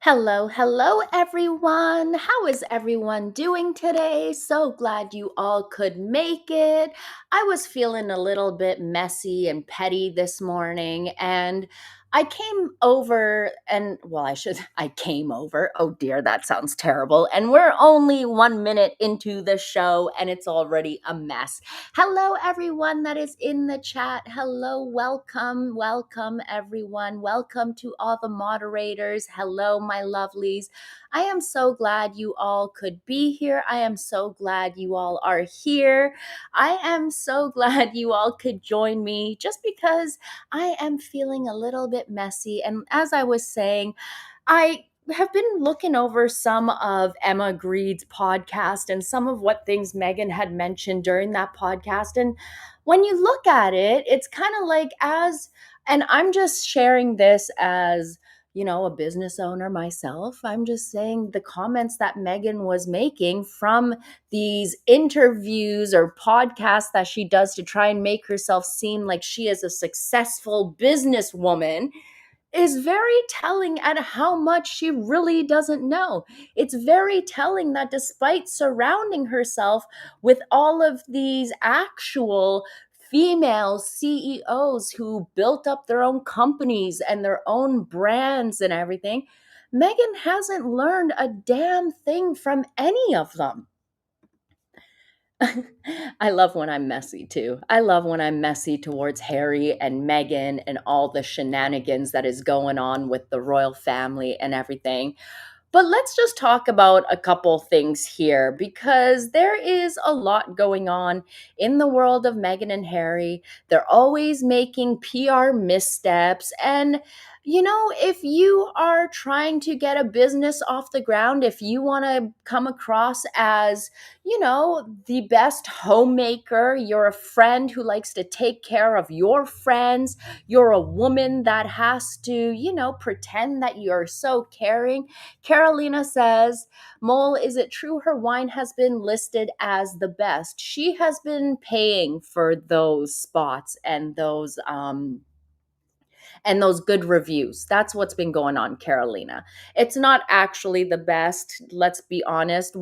Hello, everyone. How is everyone doing today? So glad you all could make it. I was feeling a little bit messy and petty this morning, and I came over I came over. Oh dear, that sounds terrible. And we're only 1 minute into the show, and it's already a mess. Hello, everyone that is in the chat. Hello, welcome, everyone. Welcome to all the moderators. Hello, my lovelies. I am so glad you all could be here. I am so glad you all are here. I am so glad you all could join me just because I am feeling a little bit messy. And as I was saying, I have been looking over some of Emma Greed's podcast and some of what things Megan had mentioned during that podcast. And when you look at it, it's kind of like and I'm just sharing this as, a business owner myself. I'm just saying the comments that Megan was making from these interviews or podcasts that she does to try and make herself seem like she is a successful businesswoman is very telling at how much she really doesn't know. It's very telling that despite surrounding herself with all of these actual female CEOs who built up their own companies and their own brands and everything, Megan hasn't learned a damn thing from any of them. I love when I'm messy too. I love when I'm messy towards Harry and Meghan and all the shenanigans that is going on with the royal family and everything. But let's just talk about a couple things here because there is a lot going on in the world of Meghan and Harry. They're always making PR missteps. And, if you are trying to get a business off the ground, if you want to come across as, the best homemaker, you're a friend who likes to take care of your friends, you're a woman that has to, pretend that you're so caring. Carolina says, Mole, is it true her wine has been listed as the best? She has been paying for those spots and those good reviews. That's what's been going on, Carolina. It's not actually the best, let's be honest.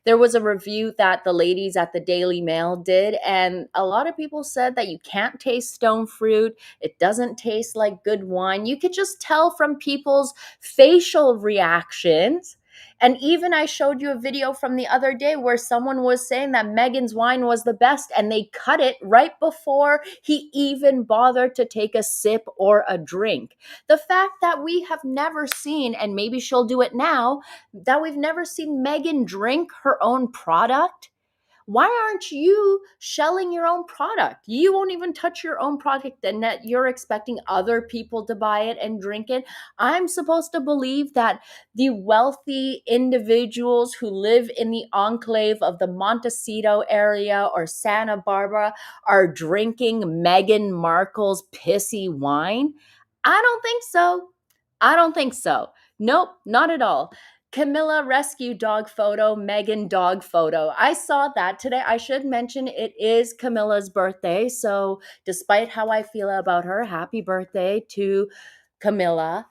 There was a review that the ladies at the Daily Mail did, and a lot of people said that you can't taste stone fruit. It doesn't taste like good wine. You could just tell from people's facial reactions. And even I showed you a video from the other day where someone was saying that Megan's wine was the best, and they cut it right before he even bothered to take a sip or a drink. The fact that we have never seen, and maybe she'll do it now, that we've never seen Megan drink her own product. Why aren't you shelling your own product? You won't even touch your own product, and that you're expecting other people to buy it and drink it. I'm supposed to believe that the wealthy individuals who live in the enclave of the Montecito area or Santa Barbara are drinking Meghan Markle's pissy wine? I don't think so. I don't think so. Nope, not at all. Camilla rescue dog photo, Megan dog photo. I saw that today. I should mention it is Camilla's birthday. So, despite how I feel about her, happy birthday to Camilla.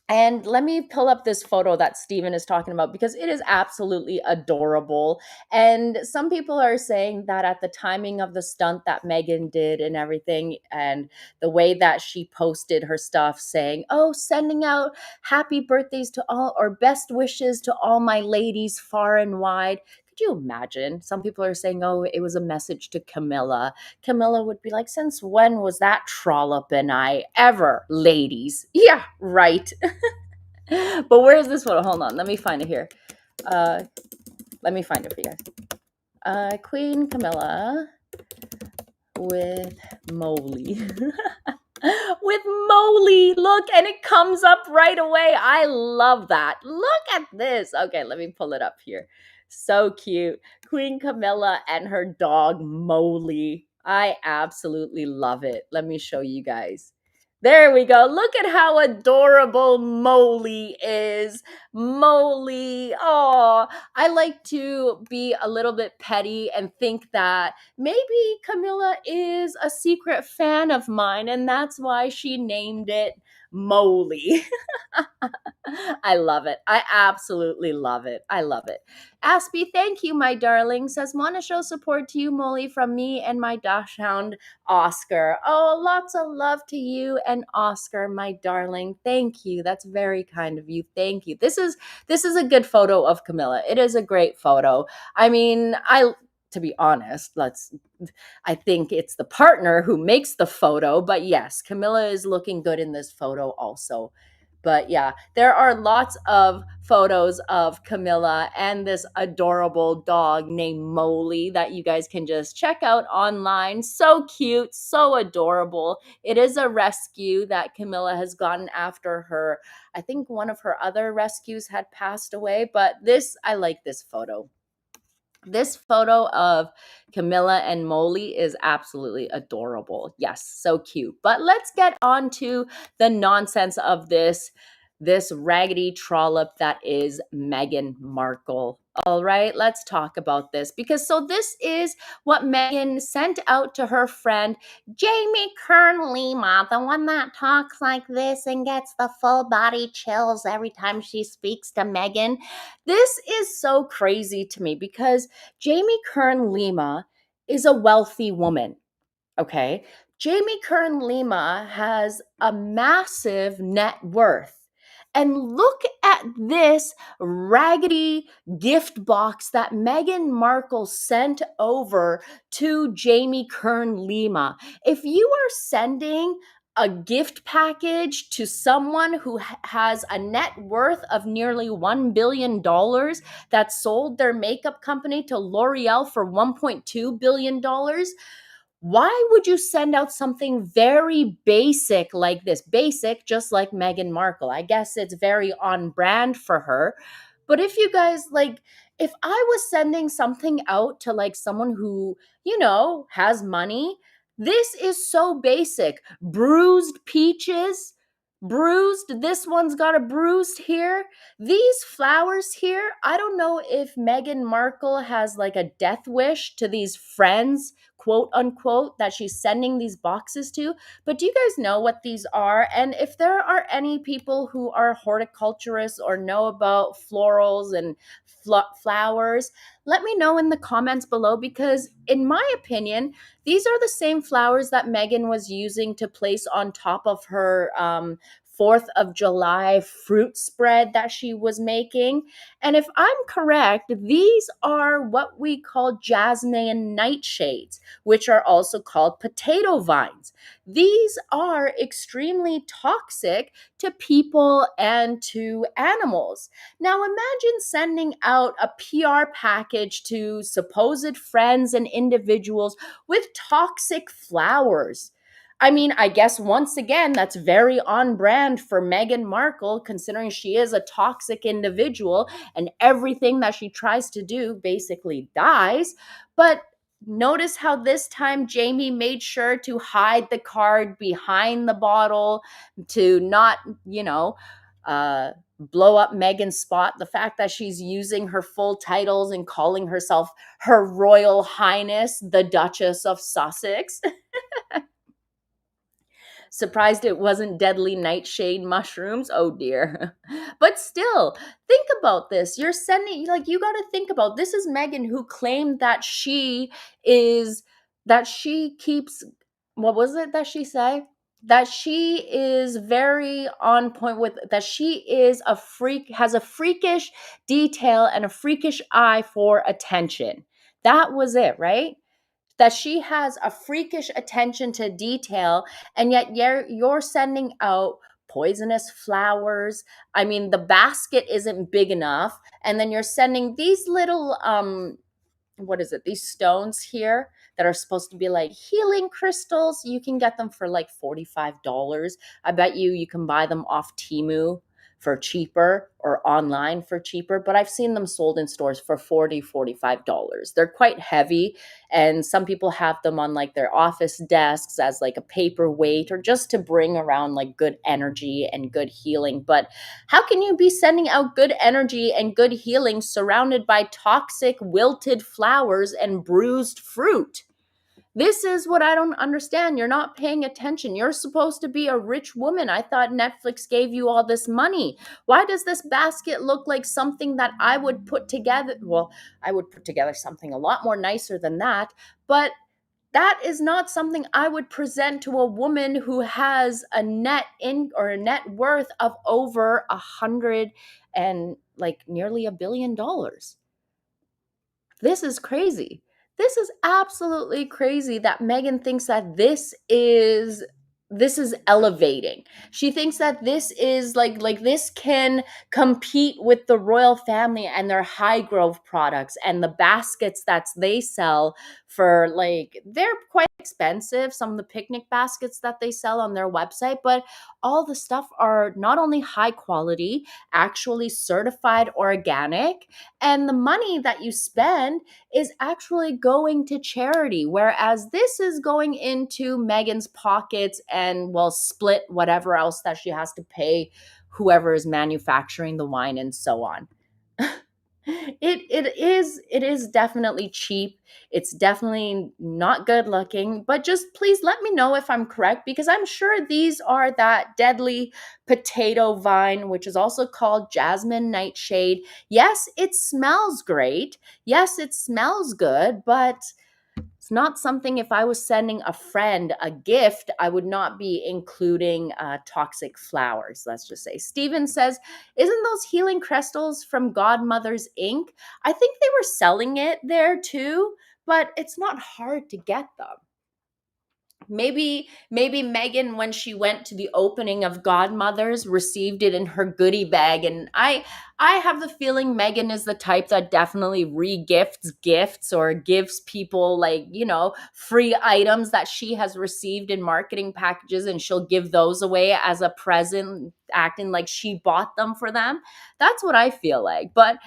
And let me pull up this photo that Steven is talking about because it is absolutely adorable. And some people are saying that at the timing of the stunt that Megan did and everything, and the way that she posted her stuff saying, oh, sending out happy birthdays to all or best wishes to all my ladies far and wide. Could you imagine? Some people are saying, oh, it was a message to Camilla. Camilla would be like, since when was that trollop and I ever, ladies? Yeah, right. But where's this photo? Hold on, let me find it here. Let me find it for you guys. Queen Camilla with Moley. With Moley, look, and it comes up right away. I love that. Look at this. Okay, let me pull it up here. So cute. Queen Camilla and her dog Moley. I absolutely love it. Let me show you guys. There we go. Look at how adorable Moley is. Moley. Oh, I like to be a little bit petty and think that maybe Camilla is a secret fan of mine, and that's why she named it moly. I love it. I absolutely love it. I love it. Aspie, thank you, my darling. Says, want to show support to you, Molly, from me and my dachshund, Oscar. Oh, lots of love to you and Oscar, my darling. Thank you. That's very kind of you. Thank you. This is a good photo of Camilla. It is a great photo. I mean, to be honest, I think it's the partner who makes the photo, but yes, Camilla is looking good in this photo also. But yeah, there are lots of photos of Camilla and this adorable dog named Molly that you guys can just check out online. So cute, so adorable. It is a rescue that Camilla has gotten after her. I think one of her other rescues had passed away, but I like this photo. This photo of Camilla and Molly is absolutely adorable. Yes, so cute. But let's get on to the nonsense of this raggedy trollop that is Meghan Markle. All right, let's talk about this because this is what Meghan sent out to her friend Jamie Kern Lima, the one that talks like this and gets the full body chills every time she speaks to Meghan. This is so crazy to me because Jamie Kern Lima is a wealthy woman. Okay. Jamie Kern Lima has a massive net worth. And look at this raggedy gift box that Meghan Markle sent over to Jamie Kern Lima. If you are sending a gift package to someone who has a net worth of nearly $1 billion that sold their makeup company to L'Oreal for $1.2 billion, why would you send out something very basic like this? Basic, just like Meghan Markle. I guess it's very on brand for her. But if you guys if I was sending something out to someone who, has money, this is so basic. Bruised peaches, bruised. This one's got a bruised here. These flowers here, I don't know if Meghan Markle has a death wish to these friends, quote unquote, that she's sending these boxes to. But do you guys know what these are? And if there are any people who are horticulturists or know about florals and flowers, let me know in the comments below because, in my opinion, these are the same flowers that Meghan was using to place on top of her 4th of July fruit spread that she was making. And if I'm correct, these are what we call jasmine nightshades, which are also called potato vines. These are extremely toxic to people and to animals. Now imagine sending out a PR package to supposed friends and individuals with toxic flowers. I mean, I guess once again, that's very on brand for Meghan Markle, considering she is a toxic individual and everything that she tries to do basically dies. But notice how this time Jamie made sure to hide the card behind the bottle to not, blow up Meghan's spot. The fact that she's using her full titles and calling herself Her Royal Highness, the Duchess of Sussex. Surprised it wasn't deadly nightshade mushrooms. Oh dear. But still, think about this. You're sending, you got to think about this is Meghan who claimed that she keeps, what was it that she said? That she is very on point with, that she is a freak, has a freakish detail and a freakish eye for attention. That was it, right? That she has a freakish attention to detail, and yet you're sending out poisonous flowers. I mean, the basket isn't big enough, and then you're sending these little what is it, these stones here that are supposed to be like healing crystals. You can get them for like $45. I bet you can buy them off Temu for cheaper or online for cheaper, but I've seen them sold in stores for $45. They're quite heavy, and some people have them on their office desks as a paperweight or just to bring around good energy and good healing. But how can you be sending out good energy and good healing surrounded by toxic wilted flowers and bruised fruit? This is what I don't understand. You're not paying attention. You're supposed to be a rich woman. I thought Netflix gave you all this money. Why does this basket look like something that I would put together? Well, I would put together something a lot more nicer than that, but that is not something I would present to a woman who has a net in or a net worth of over 100 and like nearly $1 billion. This is crazy. This is absolutely crazy that Meghan thinks that this is elevating. She thinks that this is like this can compete with the royal family and their high growth products and the baskets that they sell for, like, they're quite expensive, some of the picnic baskets that they sell on their website, but all the stuff are not only high quality, actually certified organic, and the money that you spend is actually going to charity, whereas this is going into Meghan's pockets and will split whatever else that she has to pay whoever is manufacturing the wine and so on. It is definitely cheap. It's definitely not good looking, but just please let me know if I'm correct, because I'm sure these are that deadly potato vine, which is also called jasmine nightshade. Yes, it smells great. Yes, it smells good, but it's not something, if I was sending a friend a gift, I would not be including toxic flowers, let's just say. Steven says, isn't those healing crystals from Godmother's Ink? I think they were selling it there too, but it's not hard to get them. Maybe Meghan, when she went to the opening of Godmothers, received it in her goodie bag. And I have the feeling Meghan is the type that definitely re-gifts gifts or gives people, like, free items that she has received in marketing packages, and she'll give those away as a present, acting like she bought them for them. That's what I feel like. But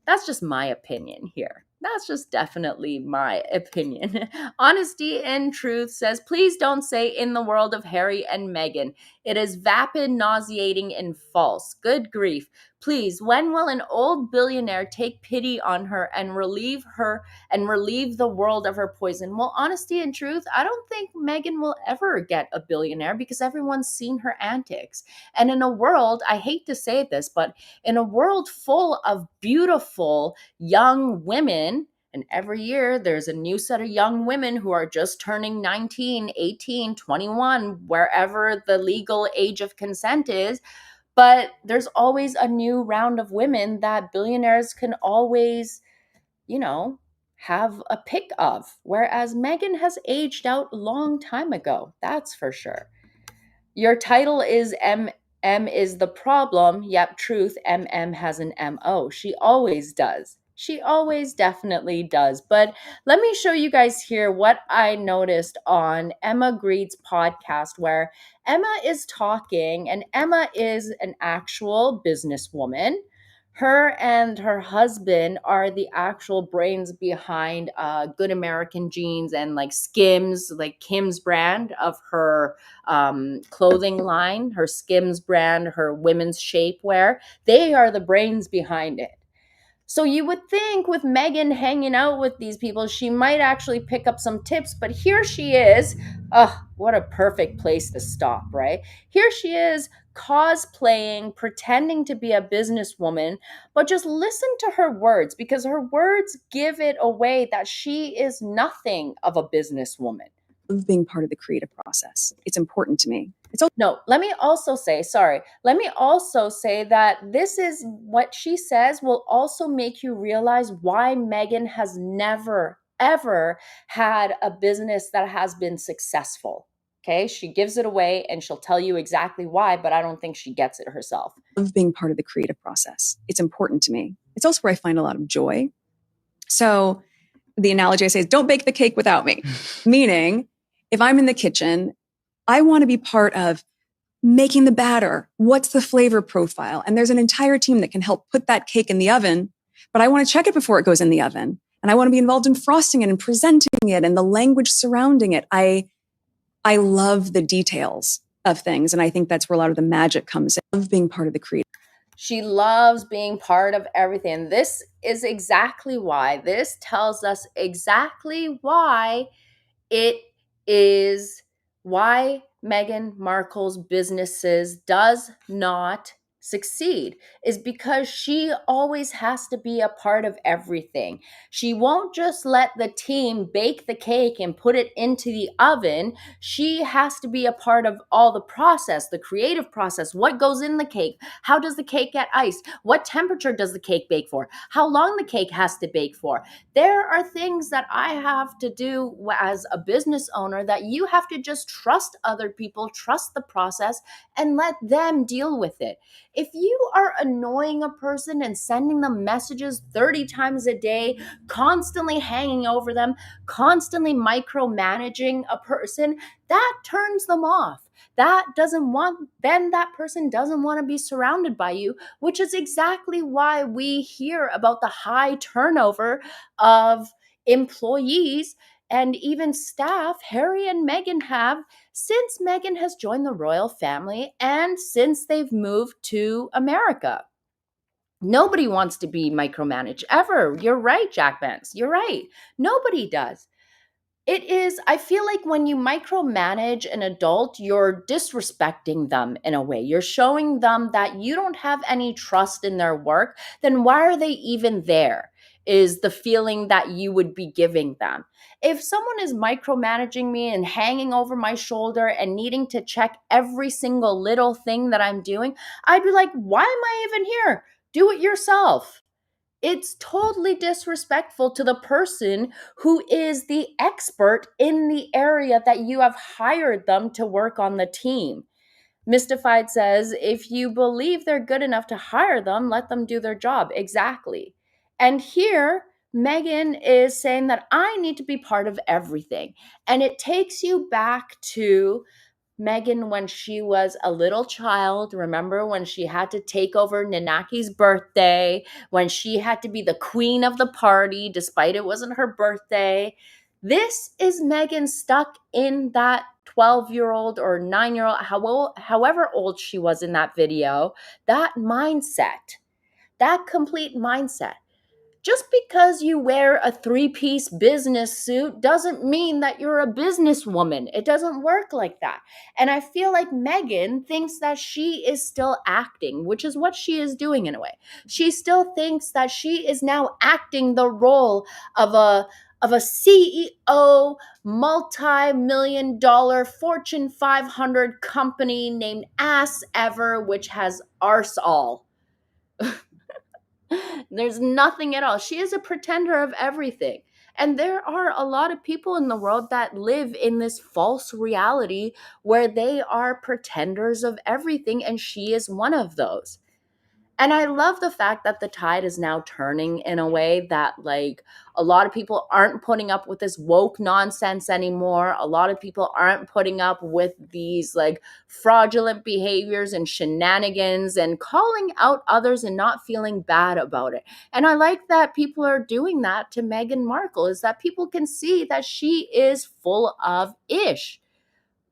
that's just my opinion here. That's just definitely my opinion. Honesty and Truth says, please don't say in the world of Harry and Meghan. It is vapid, nauseating, and false. Good grief. Please, when will an old billionaire take pity on her and relieve the world of her poison? Well, honesty and truth, I don't think Meghan will ever get a billionaire because everyone's seen her antics. And in a world, I hate to say this, but in a world full of beautiful young women, and every year there's a new set of young women who are just turning 19, 18, 21, wherever the legal age of consent is. But there's always a new round of women that billionaires can always, have a pick of. Whereas Meghan has aged out a long time ago. That's for sure. Your title is M is the problem. Yep, truth. MM has an MO. She always does. She always definitely does. But let me show you guys here what I noticed on Emma Greed's podcast, where Emma is talking, and Emma is an actual businesswoman. Her and her husband are the actual brains behind Good American Jeans and like Skims, like Kim's brand of her clothing line, her Skims brand, her women's shapewear. They are the brains behind it. So you would think with Meghan hanging out with these people, she might actually pick up some tips, but here she is. What a perfect place to stop, right? Here she is cosplaying, pretending to be a businesswoman, but just listen to her words, because her words give it away that she is nothing of a businesswoman. Of being part of the creative process. It's important to me. It's also No, let me also say that this is what she says will also make you realize why Meghan has never, ever had a business that has been successful. Okay, she gives it away and she'll tell you exactly why, but I don't think she gets it herself. of being part of the creative process. It's important to me. It's also where I find a lot of joy. So the analogy I say is don't bake the cake without me. Meaning, if I'm in the kitchen, I want to be part of making the batter. What's the flavor profile? And there's an entire team that can help put that cake in the oven, but I want to check it before it goes in the oven. And I want to be involved in frosting it and presenting it and the language surrounding it. I love the details of things. And I think that's where a lot of the magic comes in, of being part of the creative. She loves being part of everything. This is exactly why. This tells us exactly why It is why Meghan Markle's businesses does not succeed, is because she always has to be a part of everything. She won't just let the team bake the cake and put it into the oven. She has to be a part of all the process, the creative process. What goes in the cake? How does the cake get iced? What temperature does the cake bake for? How long the cake has to bake for? There are things that I have to do as a business owner that you have to just trust other people, trust the process, and let them deal with it. If you are annoying a person and sending them messages 30 times a day, constantly hanging over them, constantly micromanaging a person, that turns them off. Then that person doesn't want to be surrounded by you, which is exactly why we hear about the high turnover of employees and even staff Harry and Meghan have since Meghan has joined the royal family and since they've moved to America. Nobody wants to be micromanaged ever. You're right, Jack Vance. You're right. Nobody does. It is, I feel like when you micromanage an adult, you're disrespecting them in a way. You're showing them that you don't have any trust in their work. Then why are they even there? Is the feeling that you would be giving them. If someone is micromanaging me and hanging over my shoulder and needing to check every single little thing that I'm doing, I'd be like, why am I even here? Do it yourself. It's totally disrespectful to the person who is the expert in the area that you have hired them to work on the team. Mystified says, if you believe they're good enough to hire them, let them do their job. Exactly. And here, Meghan is saying that I need to be part of everything. And it takes you back to Meghan when she was a little child. Remember when she had to take over Nanaki's birthday, when she had to be the queen of the party despite it wasn't her birthday. This is Meghan stuck in that 12-year-old or 9-year-old, however old she was in that video, that mindset, that complete mindset. Just because you wear a three-piece business suit doesn't mean that you're a businesswoman. It doesn't work like that. And I feel like Meghan thinks that she is still acting, which is what she is doing in a way. She still thinks that she is now acting the role of a CEO, multi-million dollar Fortune 500 company named Ass Ever, which has arse all. There's nothing at all. She is a pretender of everything. And there are a lot of people in the world that live in this false reality where they are pretenders of everything, and she is one of those. And I love the fact that the tide is now turning in a way that, like, a lot of people aren't putting up with this woke nonsense anymore. A lot of people aren't putting up with these, like, fraudulent behaviors and shenanigans and calling out others and not feeling bad about it. And I like that people are doing that to Meghan Markle, is that people can see that she is full of ish,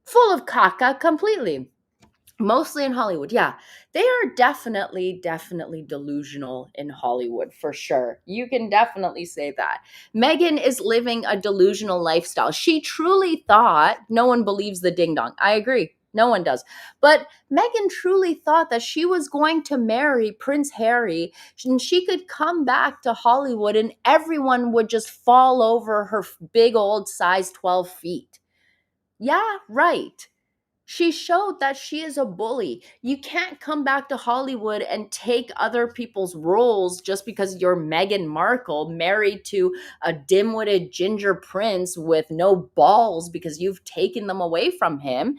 full of caca completely. Mostly in Hollywood, yeah. They are definitely delusional in Hollywood, for sure. You can definitely say that. Meghan is living a delusional lifestyle. She truly thought, no one believes the ding dong. I agree. No one does. But Meghan truly thought that she was going to marry Prince Harry and she could come back to Hollywood and everyone would just fall over her big old size 12 feet. Yeah, right. She showed that she is a bully. You can't come back to Hollywood and take other people's roles just because you're Meghan Markle, married to a dim-witted ginger prince with no balls because you've taken them away from him.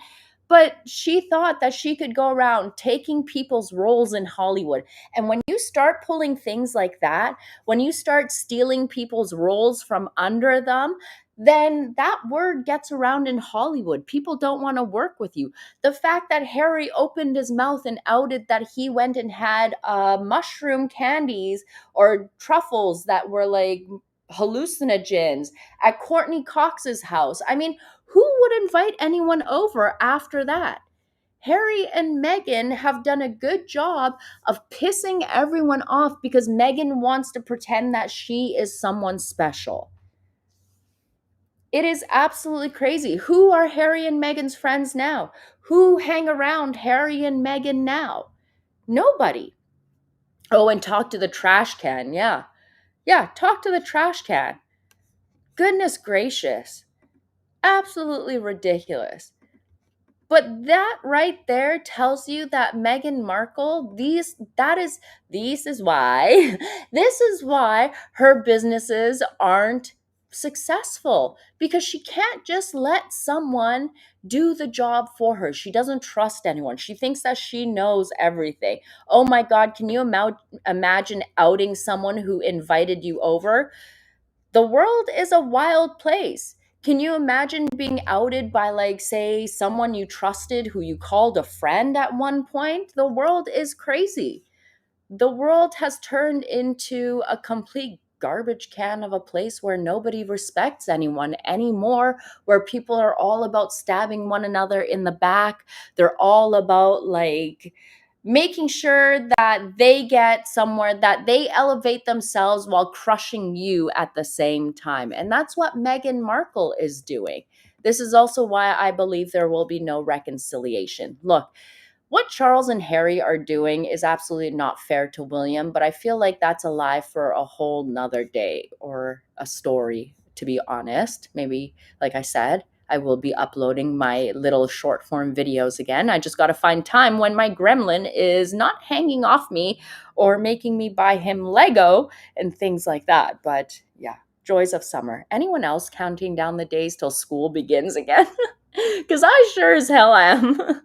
But she thought that she could go around taking people's roles in Hollywood. And when you start pulling things like that, when you start stealing people's roles from under them, then that word gets around in Hollywood. People don't want to work with you. The fact that Harry opened his mouth and outed that he went and had mushroom candies or truffles that were like hallucinogens at Courtney Cox's house. I mean, who would invite anyone over after that? Harry and Meghan have done a good job of pissing everyone off because Meghan wants to pretend that she is someone special. It is absolutely crazy. Who are Harry and Meghan's friends now? Who hang around Harry and Meghan now? Nobody. Oh, and talk to the trash can. Yeah. Yeah, talk to the trash can. Goodness gracious. Absolutely ridiculous. But that right there tells you that Meghan Markle, this is why this is why her businesses aren't successful, because she can't just let someone do the job for her. She doesn't trust anyone. She thinks that she knows everything. Oh my God, can you imagine outing someone who invited you over? The world is a wild place. Can you imagine being outed by, like, say, someone you trusted who you called a friend at one point? The world is crazy. The world has turned into a complete garbage can of a place where nobody respects anyone anymore, where people are all about stabbing one another in the back. They're all about, like, making sure that they get somewhere, that they elevate themselves while crushing you at the same time. And that's what Meghan Markle is doing. This is also why I believe there will be no reconciliation. Look, what Charles and Harry are doing is absolutely not fair to William, but I feel like that's a lie for a whole nother day, or a story, to be honest. Maybe, like I said, I will be uploading my little short form videos again. I just got to find time when my gremlin is not hanging off me or making me buy him Lego and things like that. But yeah, joys of summer. Anyone else counting down the days till school begins again? Because I sure as hell am.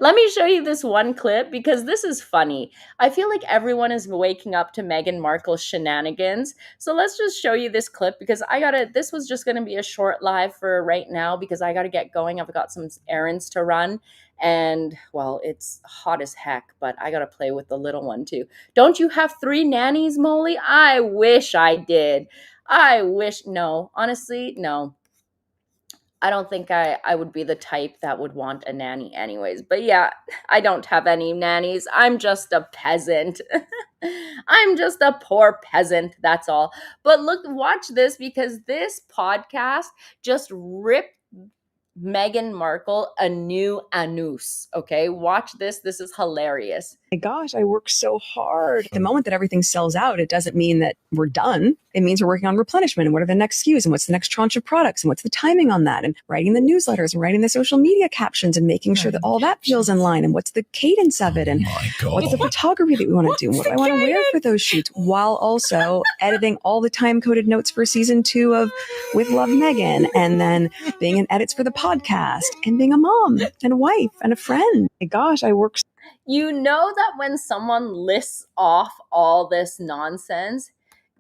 Let me show you this one clip because this is funny. I feel like everyone is waking up to Meghan Markle's shenanigans. So let's just show you this clip because this was just going to be a short live for right now because I got to get going. I've got some errands to run. And, well, it's hot as heck, but I got to play with the little one too. Don't you have 3 nannies, Molly? I wish I did. No, honestly, no. I don't think I would be the type that would want a nanny anyways. But yeah, I don't have any nannies. I'm just a peasant. I'm just a poor peasant, that's all. But look, watch this because this podcast just ripped Meghan Markle a new anus. Okay, watch this. This is hilarious. My gosh, I work so hard. The moment that everything sells out, it doesn't mean that we're done. It means we're working on replenishment and what are the next SKUs and what's the next tranche of products and what's the timing on that and writing the newsletters and writing the social media captions and making sure that all that feels in line and what's the cadence of it and what's the photography that we want to do and what do I want to wear for those shoots, while also editing all the time-coded notes for season 2 of With Love Meghan, and then being in edits for the podcast and being a mom and a wife and a friend. My gosh, I work. You know that when someone lists off all this nonsense,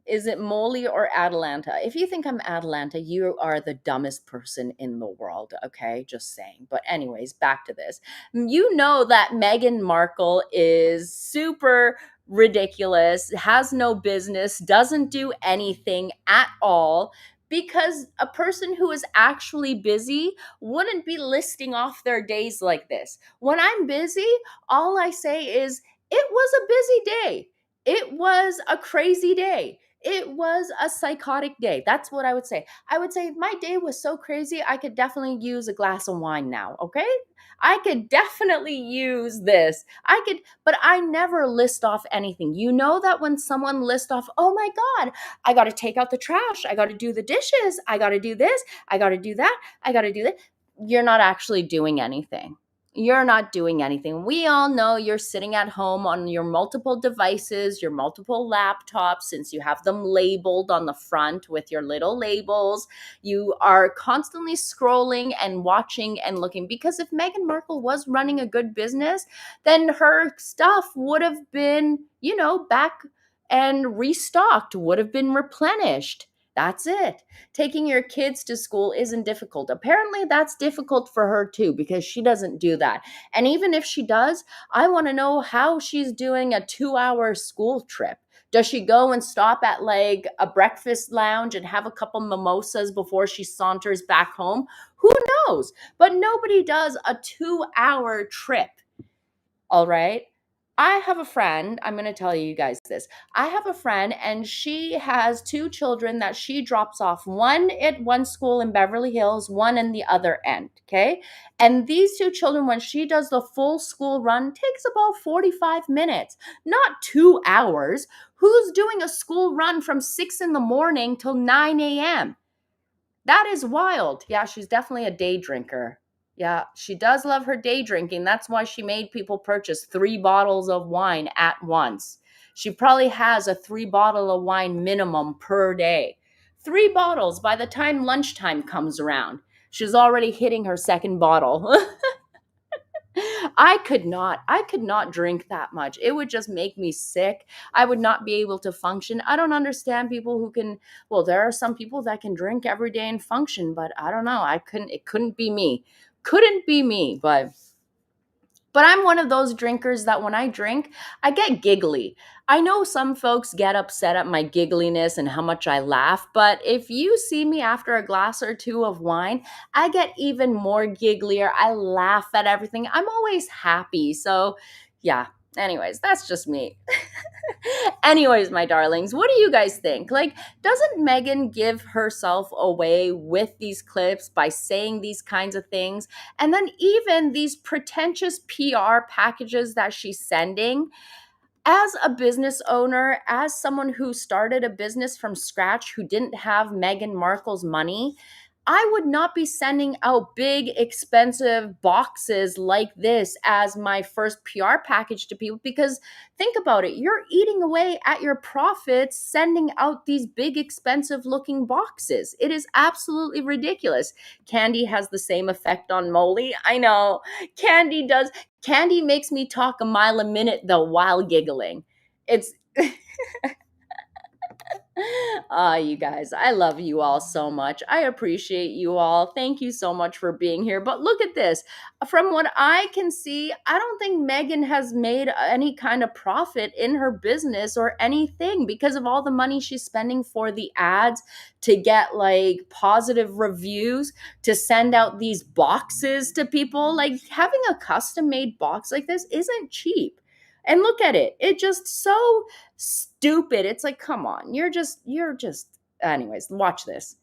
is it Molly or Atalanta? If you think I'm Atalanta, you are the dumbest person in the world, okay? Just saying. But anyways, back to this. You know that Meghan Markle is super ridiculous, has no business, doesn't do anything at all, because a person who is actually busy wouldn't be listing off their days like this. When I'm busy, all I say is, it was a busy day. It was a crazy day. It was a psychotic day. That's what I would say. I would say my day was so crazy, I could definitely use a glass of wine now, okay? I could definitely use this. But I never list off anything. You know that when someone lists off, oh my God, I got to take out the trash, I got to do the dishes, I got to do this, I got to do that, I got to do that. You're not actually doing anything. You're not doing anything. We all know you're sitting at home on your multiple devices, your multiple laptops, since you have them labeled on the front with your little labels. You are constantly scrolling and watching and looking, because if Meghan Markle was running a good business, then her stuff would have been, back and restocked, would have been replenished. That's it. Taking your kids to school isn't difficult. Apparently, that's difficult for her too, because she doesn't do that. And even if she does, I want to know how she's doing a 2-hour school trip. Does she go and stop at like a breakfast lounge and have a couple mimosas before she saunters back home? Who knows? But nobody does a 2-hour trip. All right. I have a friend, I'm going to tell you guys this. I have a friend and she has two children that she drops off, one at one school in Beverly Hills, one in the other end, okay? And these two children, when she does the full school run, takes about 45 minutes, not 2 hours. Who's doing a school run from 6 in the morning till 9 a.m.? That is wild. Yeah, she's definitely a day drinker. Yeah, she does love her day drinking. That's why she made people purchase 3 bottles of wine at once. She probably has a 3 bottle of wine minimum per day. 3 bottles by the time lunchtime comes around. She's already hitting her second bottle. I could not drink that much. It would just make me sick. I would not be able to function. I don't understand people who can, well, there are some people that can drink every day and function, but I don't know. It couldn't be me. Couldn't be me, but I'm one of those drinkers that when I drink, I get giggly. I know some folks get upset at my giggliness and how much I laugh, but if you see me after a glass or two of wine, I get even more gigglier. I laugh at everything. I'm always happy. So, yeah. Anyways, that's just me. Anyways, my darlings, what do you guys think? Like, doesn't Meghan give herself away with these clips by saying these kinds of things? And then even these pretentious PR packages that she's sending, as a business owner, as someone who started a business from scratch who didn't have Meghan Markle's money, I would not be sending out big, expensive boxes like this as my first PR package to people because think about it. You're eating away at your profits sending out these big, expensive looking boxes. It is absolutely ridiculous. Candy has the same effect on Molly. I know. Candy does. Candy makes me talk a mile a minute though while giggling. It's you guys, I love you all so much. I appreciate you all. Thank you so much for being here. But look at this. From what I can see, I don't think Meghan has made any kind of profit in her business or anything because of all the money she's spending for the ads to get like positive reviews, to send out these boxes to people. Like having a custom made box like this isn't cheap. And look at it. It just so stupid. It's like, come on, anyways, watch this.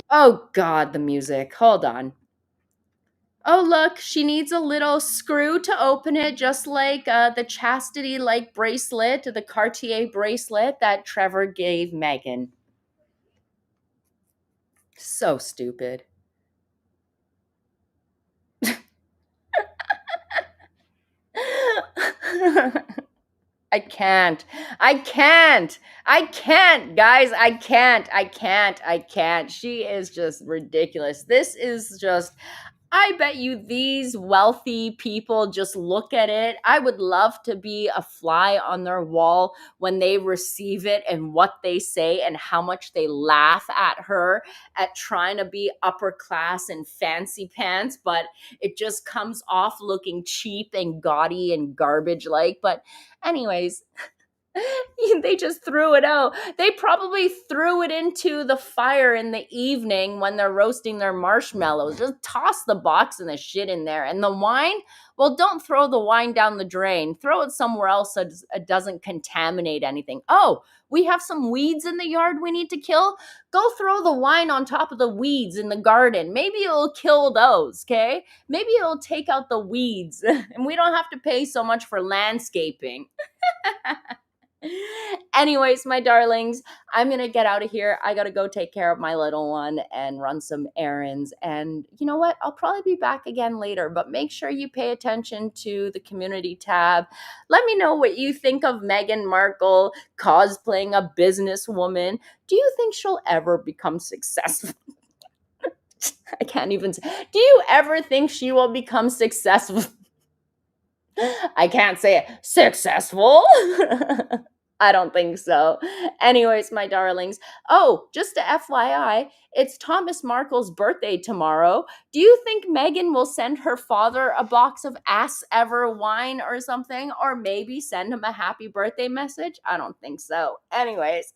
Oh God, the music. Hold on. Oh, look, she needs a little screw to open it, just like the chastity like bracelet, the Cartier bracelet that Trevor gave Meghan. So stupid. I can't. I can't. I can't, guys. I can't. She is just ridiculous. This is just, I bet you these wealthy people just look at it. I would love to be a fly on their wall when they receive it and what they say and how much they laugh at her at trying to be upper class and fancy pants, but it just comes off looking cheap and gaudy and garbage like. But, anyways, they just threw it out. They probably threw it into the fire in the evening when they're roasting their marshmallows. Just toss the box and the shit in there. And the wine, well, don't throw the wine down the drain. Throw it somewhere else so it doesn't contaminate anything. Oh, we have some weeds in the yard we need to kill. Go throw the wine on top of the weeds in the garden. Maybe it'll kill those, okay? Maybe it'll take out the weeds and we don't have to pay so much for landscaping. Anyways, my darlings, I'm going to get out of here. I got to go take care of my little one and run some errands. And you know what? I'll probably be back again later, but make sure you pay attention to the community tab. Let me know what you think of Meghan Markle cosplaying a businesswoman. Do you think she'll ever become successful? I can't even say. Do you ever think she will become successful? I can't say it. Successful. I don't think so. Anyways, my darlings. Oh, just a FYI, it's Thomas Markle's birthday tomorrow. Do you think Meghan will send her father a box of Ass Ever wine or something? Or maybe send him a happy birthday message? I don't think so. Anyways,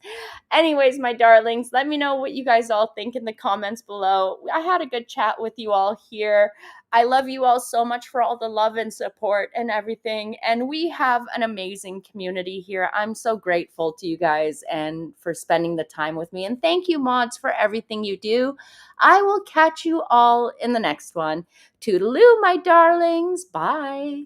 my darlings, let me know what you guys all think in the comments below. I had a good chat with you all here. I love you all so much for all the love and support and everything. And we have an amazing community here. I'm so grateful to you guys and for spending the time with me. And thank you, mods, for everything you do. I will catch you all in the next one. Toodaloo, my darlings. Bye.